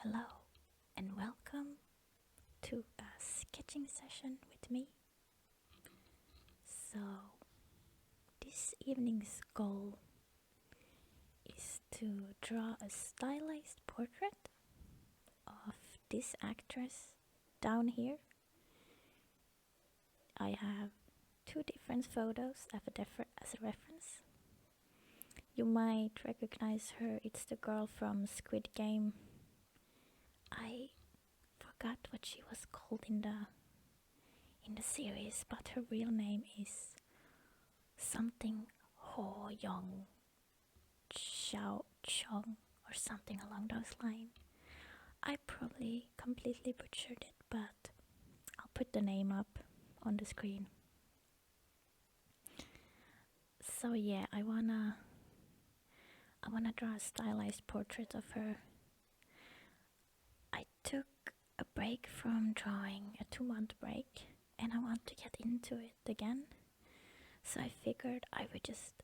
Hello and welcome to a sketching session with me. So, this evening's goal is to draw a stylized portrait of this actress down here. I have two different photos as a reference. You might recognize her, it's the girl from Squid Game. I forgot what she was called in the series, but her real name is something Ho-yeon Chong or something along those lines. I probably completely butchered it, but I'll put the name up on the screen. So yeah, I wanna draw a stylized portrait of her. I took a break from drawing, a 2-month break, and I want to get into it again. So I figured I would just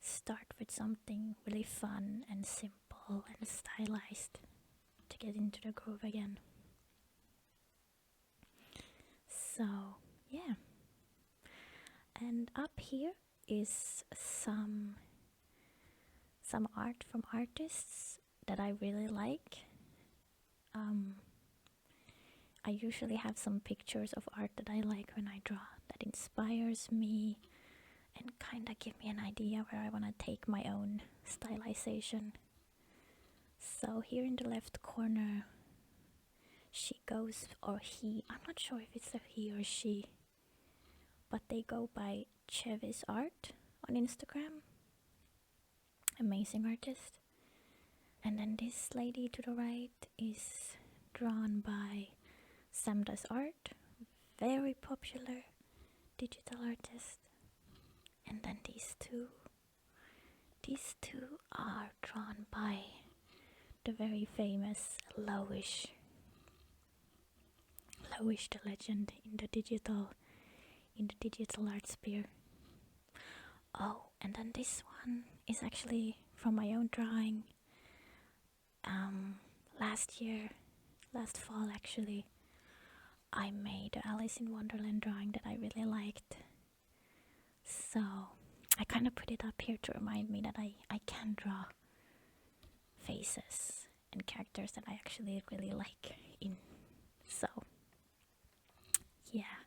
start with something really fun and simple and stylized to get into the groove again. So yeah, and up here is some art from artists that I really like. I usually have some pictures of art that I like when I draw that inspires me and kinda give me an idea where I want to take my own stylization. So here in the left corner she goes, or he, I'm not sure if it's a he or she, but they go by Chevis Art on Instagram. Amazing artist. And then this lady to the right is drawn by Samda's Art, very popular digital artist. And then these two are drawn by the very famous Lowish the legend in the digital art sphere. Oh, and then this one is actually from my own drawing. Last fall actually, I made an Alice in Wonderland drawing that I really liked. So I kind of put it up here to remind me that I can draw faces and characters that I actually really like in. So yeah,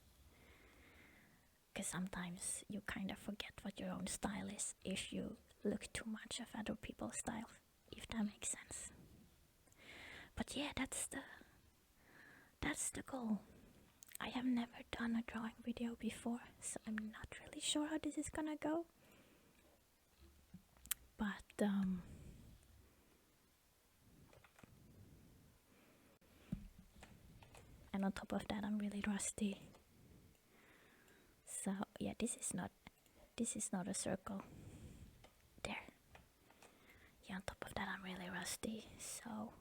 because sometimes you kind of forget what your own style is if you look too much of other people's style, if that makes sense. But yeah, that's the goal. I have never done a drawing video before, so I'm not really sure how this is gonna go. But and on top of that, I'm really rusty. So yeah, this is not a circle. There. Yeah, on top of that, I'm really rusty. So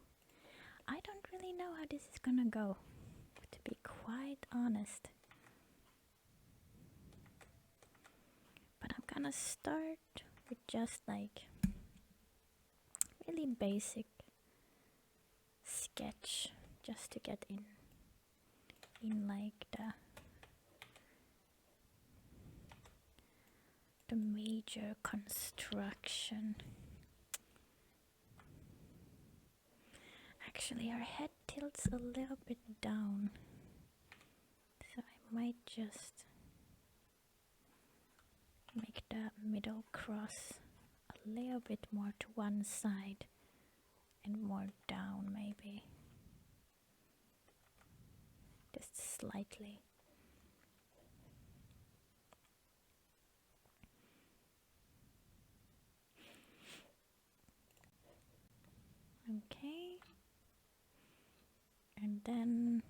I don't really know how this is gonna go, to be quite honest. But I'm gonna start with just like really basic sketch, just to get in like the major construction. Actually, her head tilts a little bit down, so I might just make the middle cross a little bit more to one side and more down, maybe just slightly. Okay, and then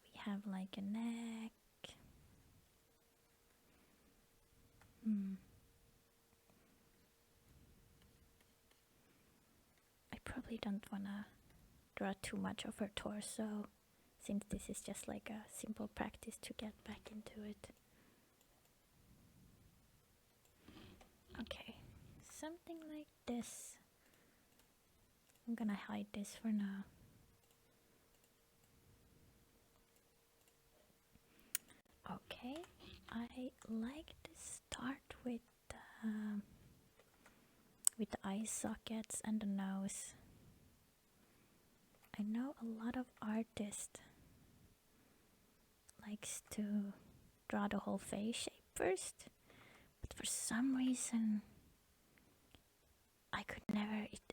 we have like a neck. I probably don't wanna draw too much of her torso, since this is just like a simple practice to get back into it. Okay, something like this. I'm gonna hide this for now. Okay, I like to start with the eye sockets and the nose. I know a lot of artists likes to draw the whole face shape first, but for some reason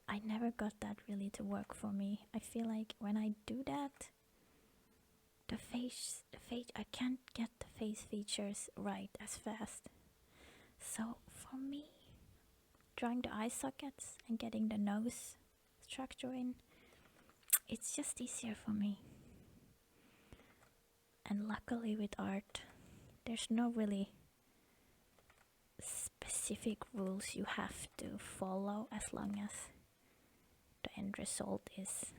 I never got that really to work for me. I feel like when I do that, I can't get the face features right as fast. So for me, drawing the eye sockets and getting the nose structure in, it's just easier for me. And luckily with art, there's no really specific rules you have to follow as long as the end result is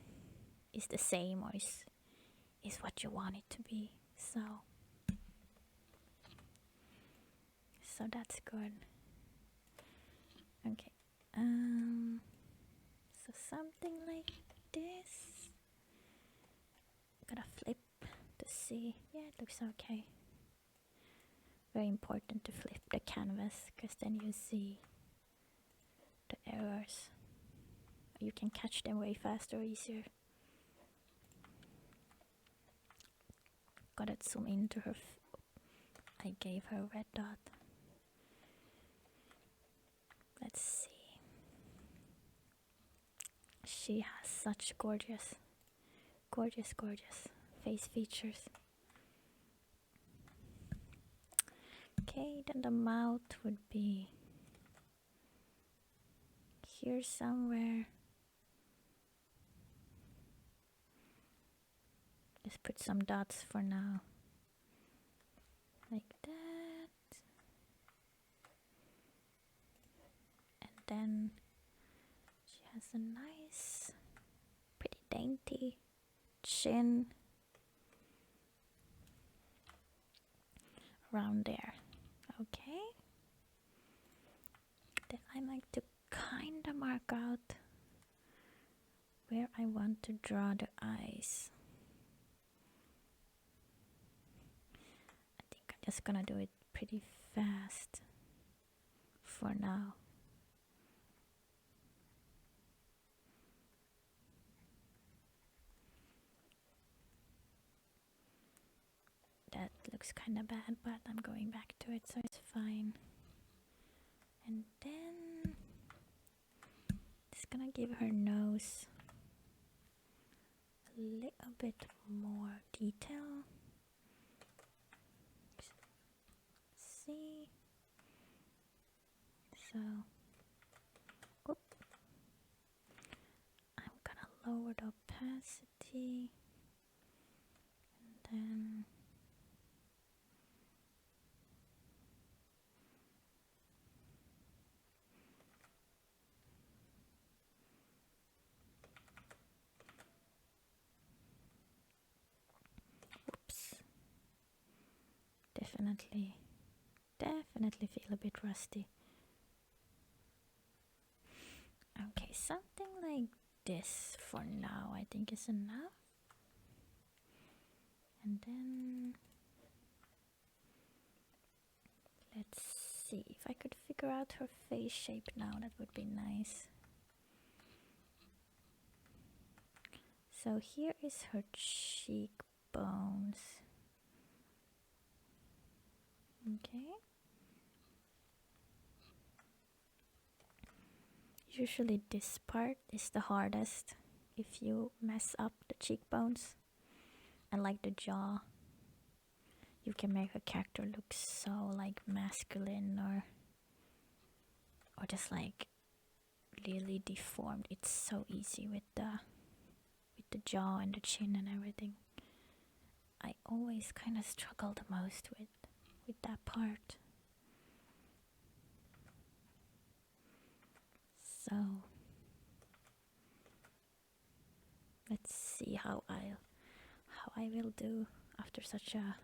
the same or is what you want it to be. So that's good. Okay. So something like this. Gotta flip to see. Yeah, it looks okay. Very important to flip the canvas because then you see the errors. You can catch them way faster, easier. Gotta zoom into her. I gave her a red dot. Let's see. She has such gorgeous face features. Okay, then the mouth would be here somewhere. Just put some dots for now. Like that. And then she has a nice, pretty dainty chin around there. Okay. Then I like to kind of mark out where I want to draw the eyes. I think I'm just gonna do it pretty fast for now. That looks kind of bad, but I'm going back to it, so it's fine. And then just gonna give her nose a little bit more detail. See? So, I'm gonna lower the opacity, and then oops, definitely feel a bit rusty. Okay, something like this for now I think is enough. And then let's see if I could figure out her face shape now, that would be nice. So here is her cheekbones. Okay. Usually this part is the hardest if you mess up the cheekbones. And like the jaw, you can make a character look so like masculine or just like really deformed. It's so easy with the jaw and the chin and everything. I always kind of struggle the most with that part. So let's see how I will do after such a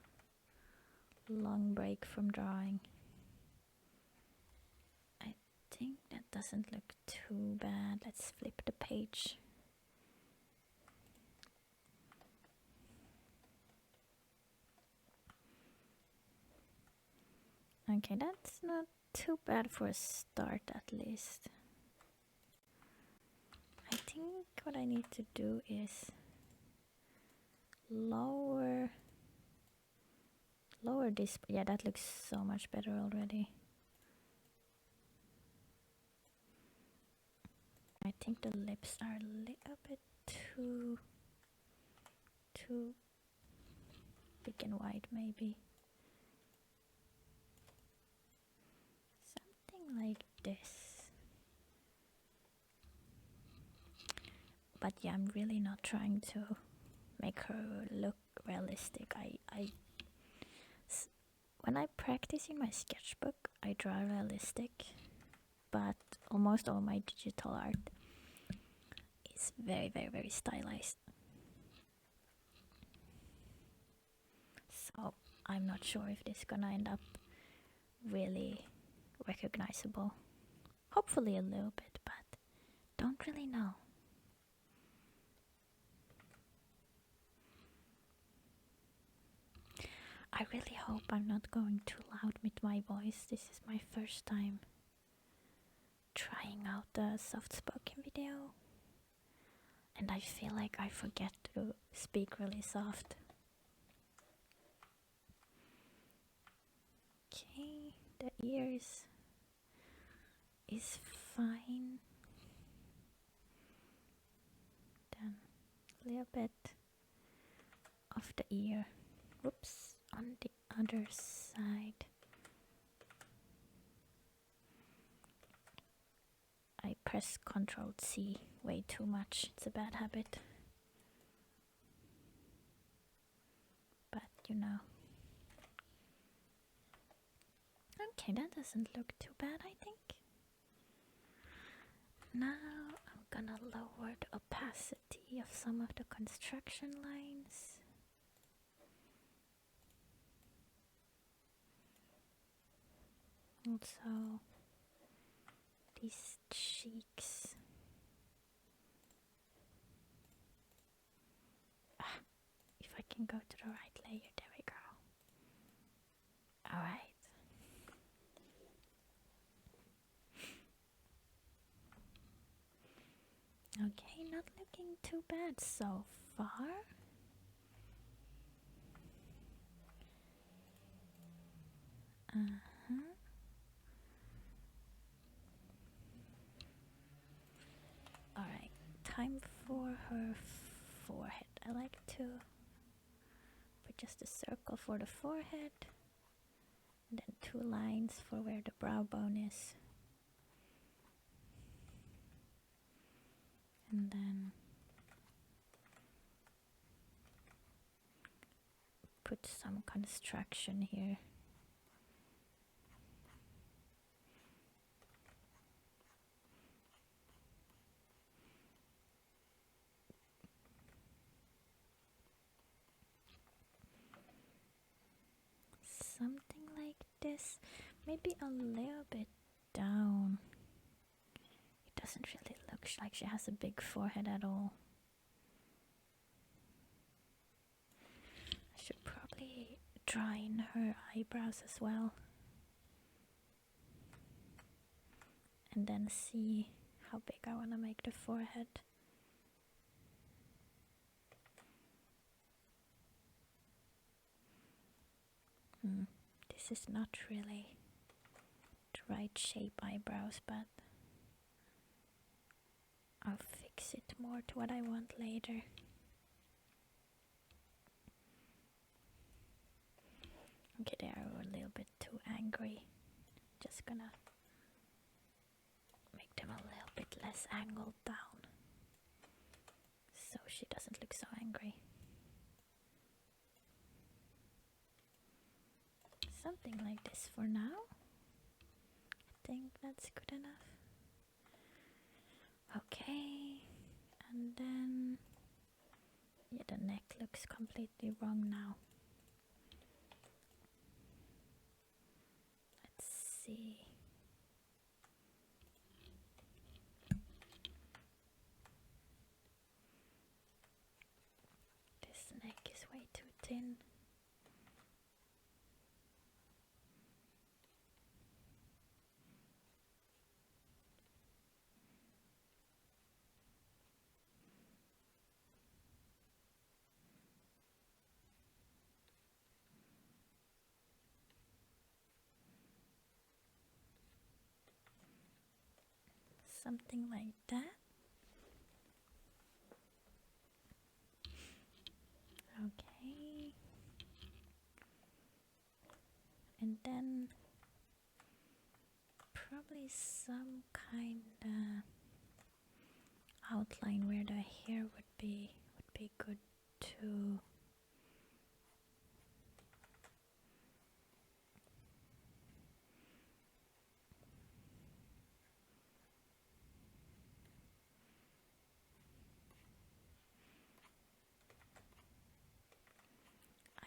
long break from drawing. I think that doesn't look too bad. Let's flip the page Okay, that's not too bad for a start at least. I think what I need to do is lower this. Yeah, that looks so much better already. I think the lips are a little bit too big and wide, maybe. Something like this. But yeah, I'm really not trying to make her look realistic. When I practice in my sketchbook, I draw realistic, but almost all my digital art is very, very, very stylized. So I'm not sure if this is gonna end up really recognizable. Hopefully a little bit, but don't really know. I really hope I'm not going too loud with my voice. This is my first time trying out the soft spoken video, and I feel like I forget to speak really soft. Okay, the ears is fine. Then a little bit of the ear. Whoops, on the other side. I press Ctrl C way too much. It's a bad habit. But you know. Okay, that doesn't look too bad, I think. Now I'm gonna lower the opacity of some of the construction lines. Also, these cheeks. If I can go to the right layer, there we go. Alright. Okay, not looking too bad so far. Alright, time for her forehead. I like to put just a circle for the forehead, and then 2 lines for where the brow bone is. And then put some construction here. Something like this, maybe a little bit down. It doesn't really look like she has a big forehead at all. I should probably draw in her eyebrows as well. And then see how big I want to make the forehead. This is not really the right shape eyebrows, but I'll fix it more to what I want later. Okay, they are a little bit too angry. Just gonna make them a little bit less angled down, so she doesn't look so angry. Something like this for now. I think that's good enough. Okay, and then yeah, the neck looks completely wrong now. Let's see. This neck is way too thin. something like that. Okay. And then probably some kind of outline where the hair would be good too.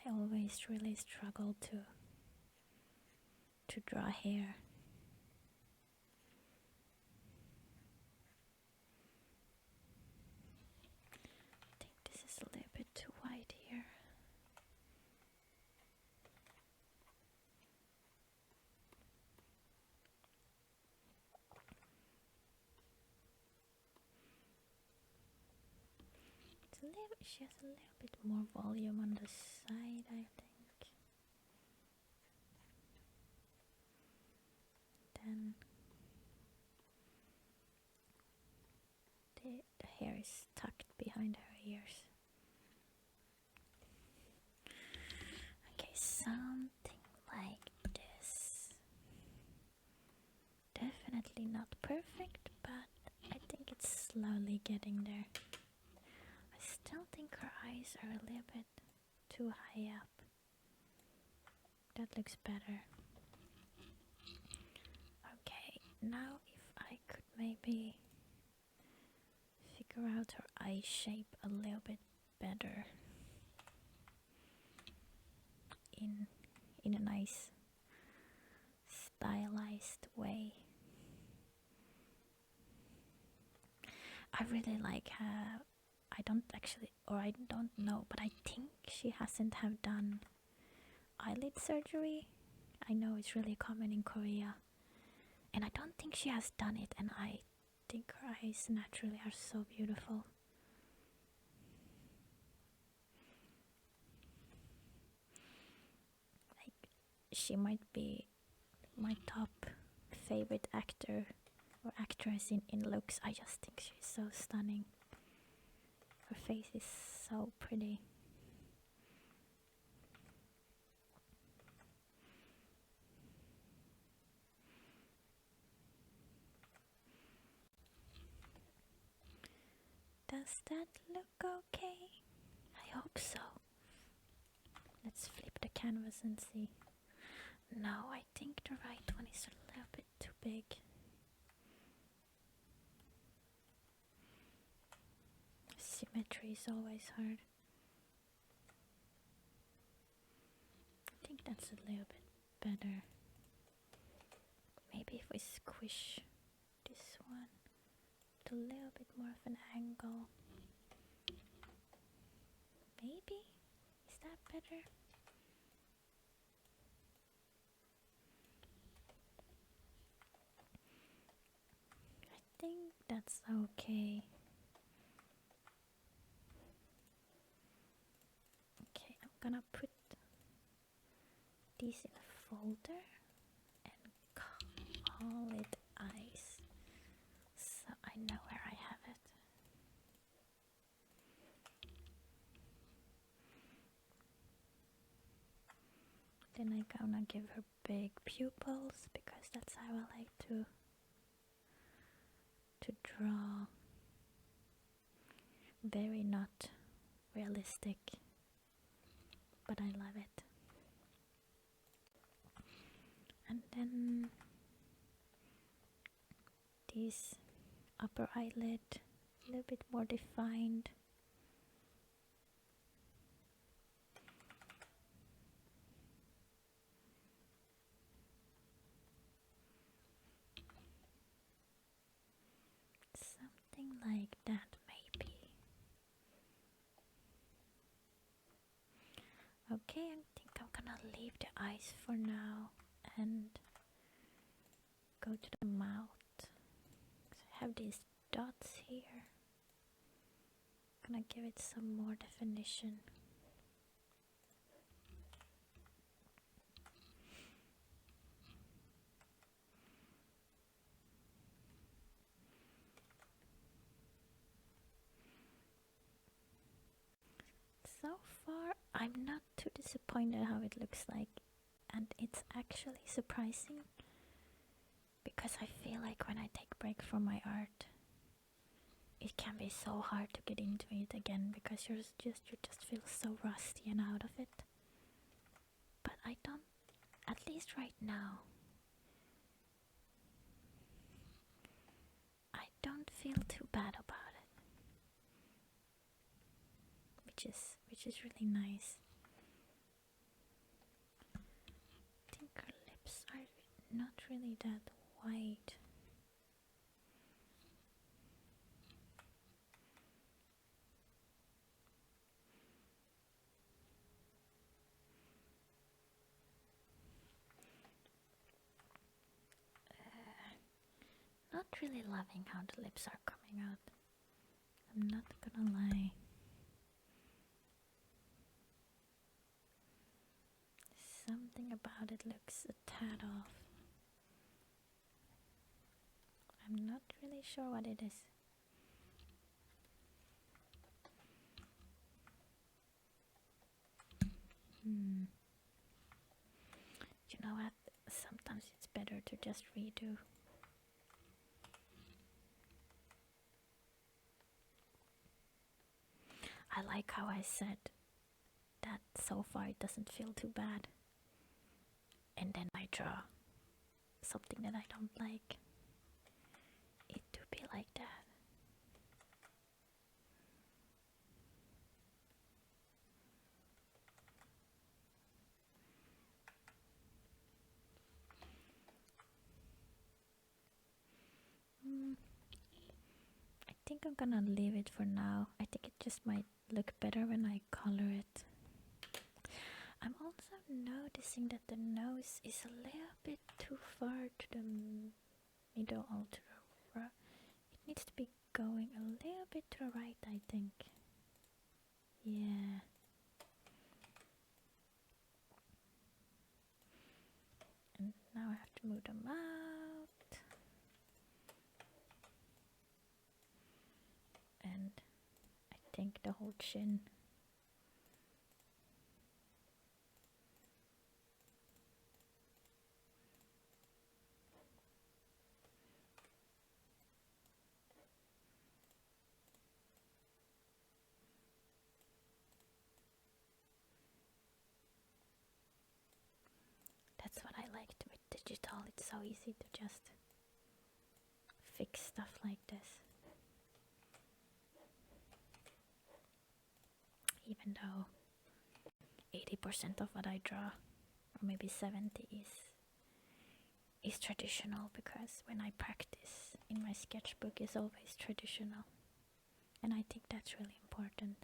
I always really struggle to draw hair. I think this is a little bit too white here. She has a little bit more volume on the side, I think. Then the hair is tucked behind her ears. Okay, something like this. Definitely not perfect, but I think it's slowly getting there. I still think her eyes are a little bit too high up. That looks better. Okay, now if I could maybe figure out her eye shape a little bit better in a nice stylized way. I really like her. I don't know, but I think she hasn't have done eyelid surgery. I know it's really common in Korea, and I don't think she has done it, and I think her eyes naturally are so beautiful. Like, she might be my top favorite actor or actress in looks. I just think she's so stunning. Her face is so pretty. Does that look okay? I hope so. Let's flip the canvas and see. No, I think the right one is a little bit too big. Symmetry is always hard. I think that's a little bit better. Maybe if we squish this one with a little bit more of an angle. Maybe? Is that better? I think that's okay. Okay, I'm gonna put these in a folder and call it eyes, so I know where I have it. Then I'm gonna give her big pupils because that's how I like to draw. Very not realistic, but I love it. And then this upper eyelid a little bit more defined. Something like that, maybe. Okay, I think I'm gonna leave the eyes for now and go to the mouth. So I have these dots here. I'm gonna give it some more definition. I'm not too disappointed how it looks like, and it's actually surprising because I feel like when I take break from my art, it can be so hard to get into it again because you just feel so rusty and out of it. But I don't, at least right now, I don't feel too bad about it, which is really nice. I think her lips are not really that white. Not really loving how the lips are coming out. I'm not gonna lie. Something about it looks a tad off. I'm not really sure what it is. You know what? Sometimes it's better to just redo. I like how I said that so far it doesn't feel too bad. And then I draw something that I don't like. It do be like that. I think I'm gonna leave it for now. I think it just might look better when I color it. I'm also noticing that the nose is a little bit too far to the middle or to the right. It needs to be going a little bit to the right, I think. Yeah. And now I have to move them out. And I think the whole chin. That's what I liked with digital. It's so easy to just fix stuff like this. Even though 80% of what I draw, or maybe 70, is traditional, because when I practice in my sketchbook is always traditional, and I think that's really important.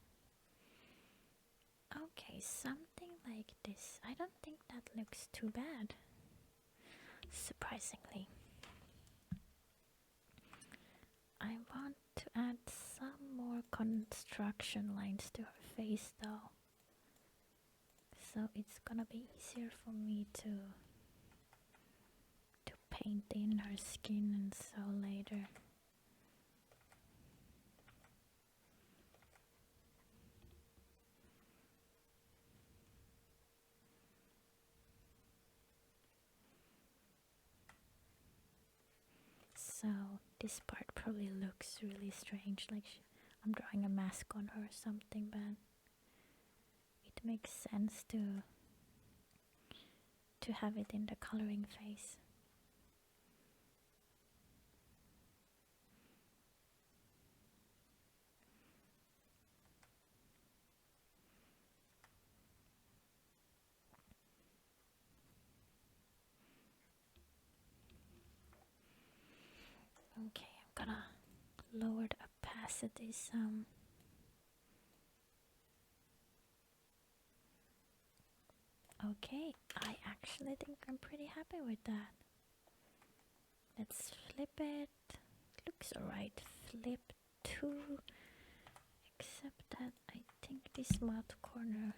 Okay, something like this. I don't think that looks too bad, surprisingly. I want to add some more construction lines to her face though, so it's gonna be easier for me to paint in her skin and so later. So this part probably looks really strange, like I'm drawing a mask on her or something, but it makes sense to have it in the coloring phase. Okay, I'm gonna lower the opacity some. Okay, I actually think I'm pretty happy with that. Let's flip it. Looks alright. Flip 2. Except that I think this mouth corner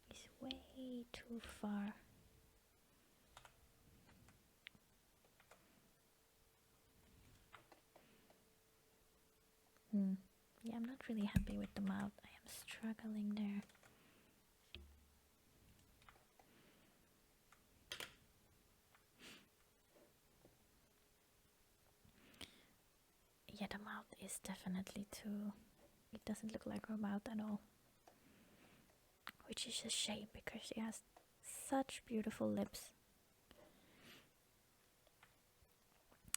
is way too far. Yeah, I'm not really happy with the mouth. I am struggling there. Yeah, the mouth is definitely too. It doesn't look like her mouth at all. Which is a shame because she has such beautiful lips.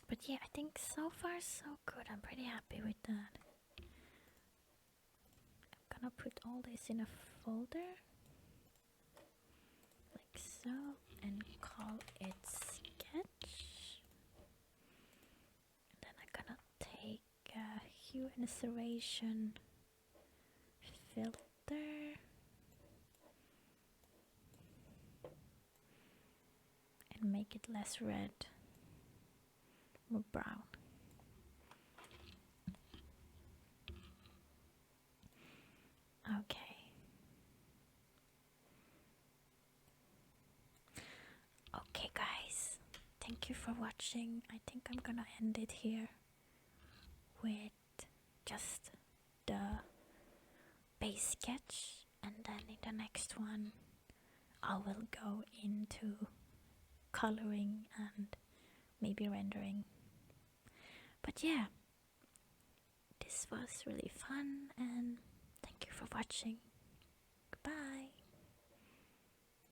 But yeah, I think so far so good. I'm pretty happy with that. I'm gonna put all this in a folder. Like so. And call it sketch. And then I'm gonna take a hue and saturation filter. And make it less red. More brown. Okay. Okay, guys. Thank you for watching. I think I'm gonna end it here with just the base sketch, and then in the next one I will go into coloring and maybe rendering. But yeah, this was really fun, and thank you for watching.